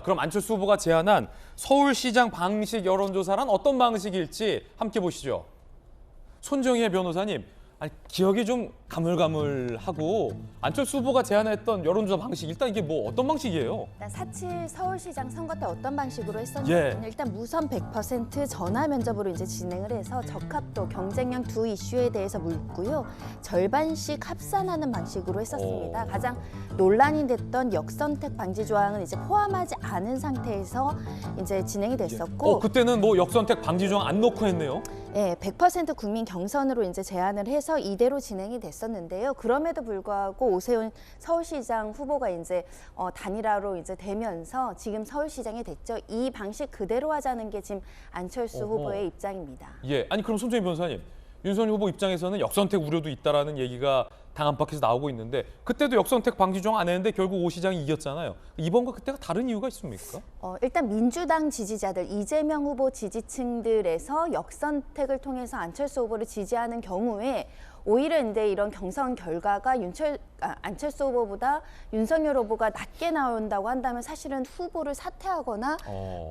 그럼 안철수 후보가 제안한 서울시장 방식 여론조사란 어떤 방식일지 함께 보시죠. 손정혜 변호사님, 아니, 기억이 좀 가물가물하고 안철수 후보가 제안했던 여론조사 방식, 일단 이게 뭐 어떤 방식이에요? 일단 4.7 서울시장 선거 때 어떤 방식으로 했었냐면 예. 일단 무선 100% 전화 면접으로 이제 진행을 해서 적합도, 경쟁력 두 이슈에 대해서 묻고요. 절반씩 합산하는 방식으로 했었습니다. 가장 논란이 됐던 역선택 방지 조항은 이제 포함하지 않은 상태에서 이제 진행이 됐었고 그때는 뭐 역선택 방지 조항 안 넣고 했네요. 예, 100% 국민 경선으로 이제 제안을 해서 이대로 진행이 됐었는데요. 그럼에도 불구하고 오세훈 서울시장 후보가 이제 단일화로 이제 되면서 지금 서울시장이 됐죠. 이 방식 그대로 하자는 게 지금 안철수 후보의 입장입니다. 예, 아니 그럼 손정혜 변호사님, 윤석열 후보 입장에서는 역선택 우려도 있다라는 얘기가 당 안팎에서 나오고 있는데 그때도 역선택 방지 조항 안 했는데 결국 오 시장이 이겼잖아요. 이번과 그때가 다른 이유가 있습니까? 일단 민주당 지지자들, 이재명 후보 지지층들에서 역선택을 통해서 안철수 후보를 지지하는 경우에 오히려 이제 이런 경선 결과가 안철수 후보보다 윤석열 후보가 낮게 나온다고 한다면 사실은 후보를 사퇴하거나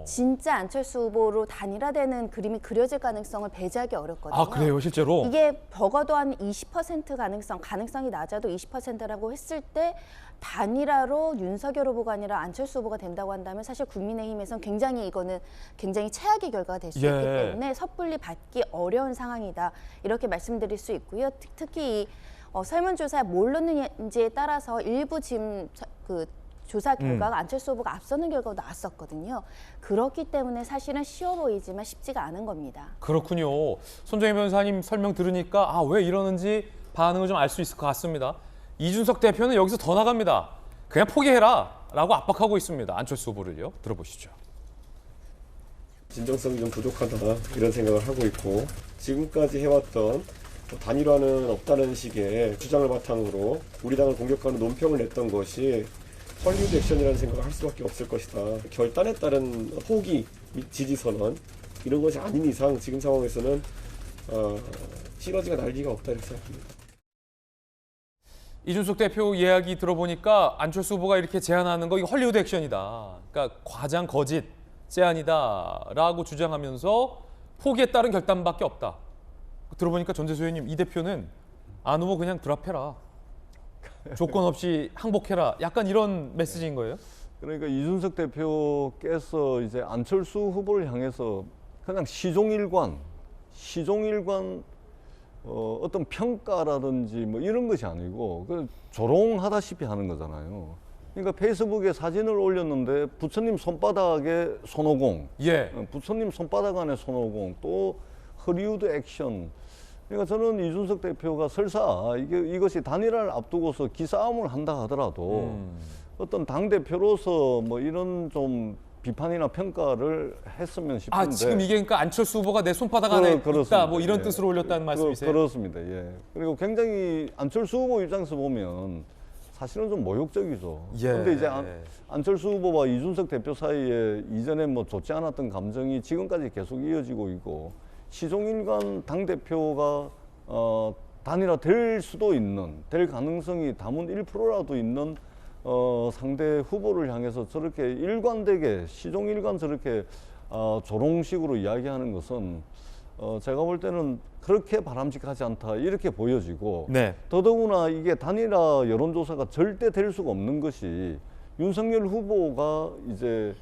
진짜 안철수 후보로 단일화되는 그림이 그려질 가능성을 배제하기 어렵거든요. 아, 그래요, 실제로? 이게 적어도 한 20% 가능성이 낮아도 20%라고 했을 때 단일화로 윤석열 후보가 아니라 안철수 후보가 된다고 한다면 사실 국민의힘에선 굉장히 최악의 결과가 될 수 있기 때문에 섣불리 받기 어려운 상황이다. 이렇게 말씀드릴 수 있고요. 특히 이 설문조사에 뭘 넣는지에 따라서 일부 지금 그 조사 결과가 안철수 후보가 앞서는 결과가 나왔었거든요. 그렇기 때문에 사실은 쉬워 보이지만 쉽지가 않은 겁니다. 그렇군요. 손정혜 변호사님 설명 들으니까 왜 이러는지 반응을 좀 알 수 있을 것 같습니다. 이준석 대표는 여기서 더 나갑니다. 그냥 포기해라 라고 압박하고 있습니다. 안철수 후보를요. 들어보시죠. 진정성이 좀 부족하다 이런 생각을 하고 있고 지금까지 해왔던 단일화는 없다는 식의 주장을 바탕으로 우리 당을 공격하는 논평을 냈던 것이 헐리우드 액션이라는 생각을 할 수밖에 없을 것이다. 결단에 따른 포기 및 지지 선언 이런 것이 아닌 이상 지금 상황에서는 시너지가 날 리가 없다 이렇게 생각합니다. 이준석 대표 이야기 들어보니까 안철수 후보가 이렇게 제안하는 거 이거 헐리우드 액션이다. 그러니까 과장 거짓 제안이다라고 주장하면서 포기에 따른 결단밖에 없다. 들어보니까 전재수 의원님, 이 대표는 안 후보 그냥 드랍해라. 조건 없이 항복해라. 약간 이런 메시지인 거예요? 그러니까 이준석 대표께서 이제 안철수 후보를 향해서 그냥 시종일관 어떤 평가라든지 뭐 이런 것이 아니고 조롱하다시피 하는 거잖아요. 그러니까 페이스북에 사진을 올렸는데 부처님 손바닥에 손오공, 예. 부처님 손바닥 안에 손오공, 또 헐리우드 액션. 그러니까 저는 이준석 대표가 설사 이것이 단일화를 앞두고서 기싸움을 한다 하더라도 어떤 당 대표로서 뭐 이런 좀 비판이나 평가를 했으면 싶은데. 지금 이게 그러니까 안철수 후보가 내 손바닥 안에 있다, 뭐 이런 예. 뜻으로 올렸다는 말씀이세요? 그렇습니다. 예. 그리고 굉장히 안철수 후보 입장에서 보면 사실은 좀 모욕적이죠. 예. 그런데 이제 안철수 후보와 이준석 대표 사이에 이전에 뭐 좋지 않았던 감정이 지금까지 계속 이어지고 있고 시종일관 당 대표가 단일화 될 가능성이 담은 1%라도 있는 상대 후보를 향해서 저렇게 일관되게 시종일관 저렇게 조롱식으로 이야기하는 것은 제가 볼 때는 그렇게 바람직하지 않다 이렇게 보여지고 네. 더더구나 이게 단일화 여론조사가 절대 될 수가 없는 것이 윤석열 후보가 이제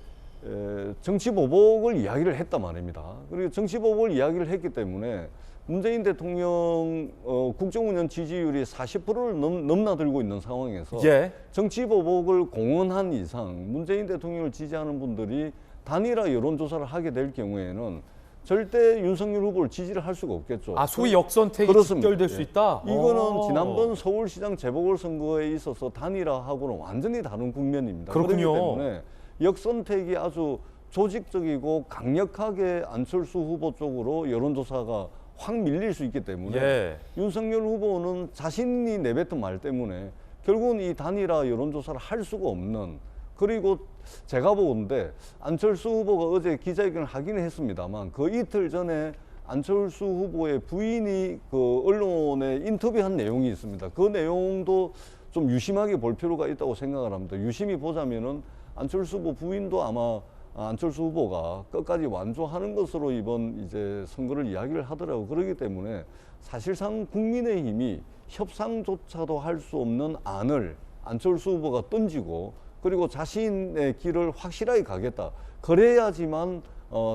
정치보복을 이야기를 했단 말입니다. 그리고 정치보복을 이야기를 했기 때문에 문재인 대통령 국정운영 지지율이 40%를 넘나들고 있는 상황에서 예. 정치보복을 공언한 이상 문재인 대통령을 지지하는 분들이 단일화 여론조사를 하게 될 경우에는 절대 윤석열 후보를 지지를 할 수가 없겠죠. 소위 역선택이 그렇습니다. 직결될 수 있다? 이거는 지난번 서울시장 재보궐선거에 있어서 단일화하고는 완전히 다른 국면입니다. 그렇군요. 그렇기 때문에 역선택이 아주 조직적이고 강력하게 안철수 후보 쪽으로 여론조사가 확 밀릴 수 있기 때문에 윤석열 후보는 자신이 내뱉은 말 때문에 결국은 이 단일화 여론조사를 할 수가 없는, 그리고 제가 보건데 안철수 후보가 어제 기자회견을 하긴 했습니다만 그 이틀 전에 안철수 후보의 부인이 그 언론에 인터뷰한 내용이 있습니다. 그 내용도 좀 유심하게 볼 필요가 있다고 생각을 합니다. 유심히 보자면은 안철수 후보 부인도 아마 안철수 후보가 끝까지 완주하는 것으로 이번 이제 선거를 이야기를 하더라고. 그렇기 때문에 사실상 국민의힘이 협상조차도 할 수 없는 안을 안철수 후보가 던지고 그리고 자신의 길을 확실하게 가겠다. 그래야지만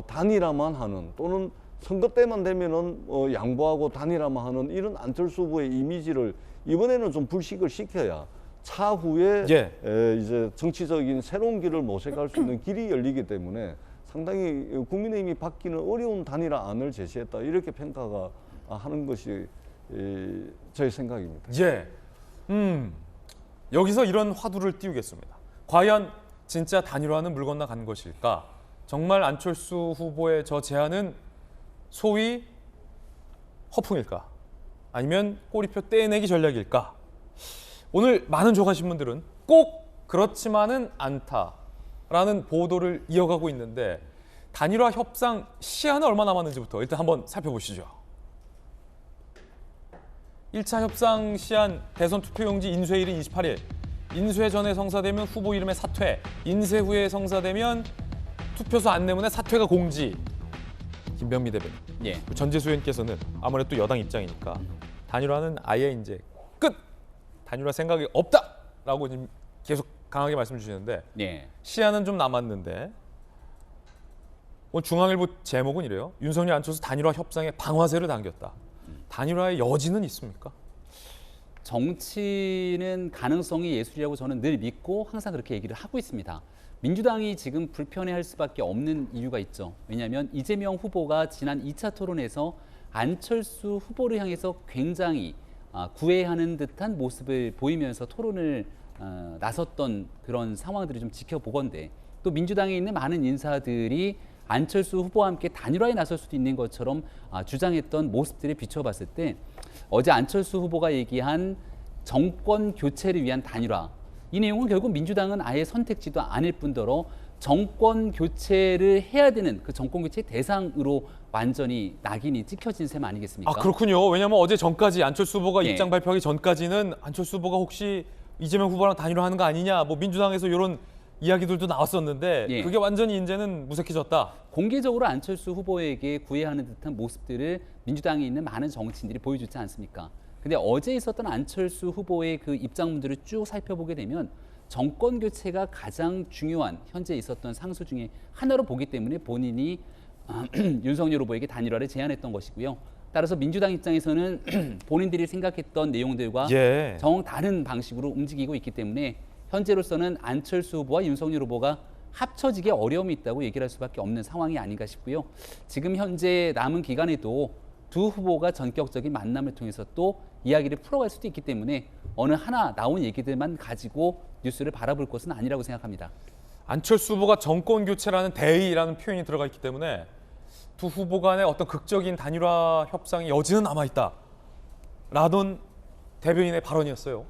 단일화만 하는 또는 선거 때만 되면은 양보하고 단일화만 하는 이런 안철수 후보의 이미지를 이번에는 좀 불식을 시켜야 차후에 이제 정치적인 새로운 길을 모색할 수 있는 길이 열리기 때문에 상당히 국민의힘이 받기는 어려운 단일화 안을 제시했다 이렇게 평가가 하는 것이 저의 생각입니다. 예. 여기서 이런 화두를 띄우겠습니다. 과연 진짜 단일화는 물 건너간 것일까? 정말 안철수 후보의 저 제안은 소위 허풍일까? 아니면 꼬리표 떼내기 전략일까? 오늘 많은 조간신문들은 꼭 그렇지만은 않다라는 보도를 이어가고 있는데 단일화 협상 시한은 얼마 남았는지부터 일단 한번 살펴보시죠. 1차 협상 시한 대선 투표용지 인쇄일은 28일. 인쇄 전에 성사되면 후보 이름의 사퇴, 인쇄 후에 성사되면 투표소 안내문에 사퇴가 공지. 김병미 대변인, 전재수 의원께서는 아무래도 또 여당 입장이니까 단일화는 아예 이제 끝! 단일화 생각이 없다라고 지금 계속 강하게 말씀 주시는데 시한은 좀 남았는데 오늘 중앙일보 제목은 이래요. 윤석열 안철수 단일화 협상에 방아쇠를 당겼다. 단일화의 여지는 있습니까? 정치는 가능성이 예술이라고 저는 늘 믿고 항상 그렇게 얘기를 하고 있습니다. 민주당이 지금 불편해할 수밖에 없는 이유가 있죠. 왜냐하면 이재명 후보가 지난 2차 토론에서 안철수 후보를 향해서 굉장히 구애하는 듯한 모습을 보이면서 토론을 나섰던 그런 상황들이 좀 지켜보건대 또 민주당에 있는 많은 인사들이 안철수 후보와 함께 단일화에 나설 수도 있는 것처럼 주장했던 모습들을 비춰봤을 때 어제 안철수 후보가 얘기한 정권 교체를 위한 단일화 이 내용은 결국 민주당은 아예 선택지도 않을 뿐더러 정권 교체를 해야 되는 그 정권 교체 대상으로 완전히 낙인이 찍혀진 셈 아니겠습니까? 아 그렇군요. 왜냐하면 어제 전까지 안철수 후보가 입장 발표하기 전까지는 안철수 후보가 혹시 이재명 후보랑 단일화하는 거 아니냐 뭐 민주당에서 이런 이야기들도 나왔었는데 그게 완전히 이제는 무색해졌다. 공개적으로 안철수 후보에게 구애하는 듯한 모습들을 민주당에 있는 많은 정치인들이 보여주지 않습니까? 근데 어제 있었던 안철수 후보의 그 입장문들을 쭉 살펴보게 되면 정권 교체가 가장 중요한 현재 있었던 상수 중에 하나로 보기 때문에 본인이 윤석열 후보에게 단일화를 제안했던 것이고요. 따라서 민주당 입장에서는 본인들이 생각했던 내용들과 정 다른 방식으로 움직이고 있기 때문에 현재로서는 안철수 후보와 윤석열 후보가 합쳐지기 어려움이 있다고 얘기를 할 수밖에 없는 상황이 아닌가 싶고요. 지금 현재 남은 기간에도 두 후보가 전격적인 만남을 통해서 또 이야기를 풀어갈 수도 있기 때문에 어느 하나 나온 얘기들만 가지고 뉴스를 바라볼 것은 아니라고 생각합니다. 안철수 후보가 정권 교체라는 대의라는 표현이 들어가 있기 때문에 두 후보 간의 어떤 극적인 단일화 협상의 여지는 남아있다. 라던 대변인의 발언이었어요.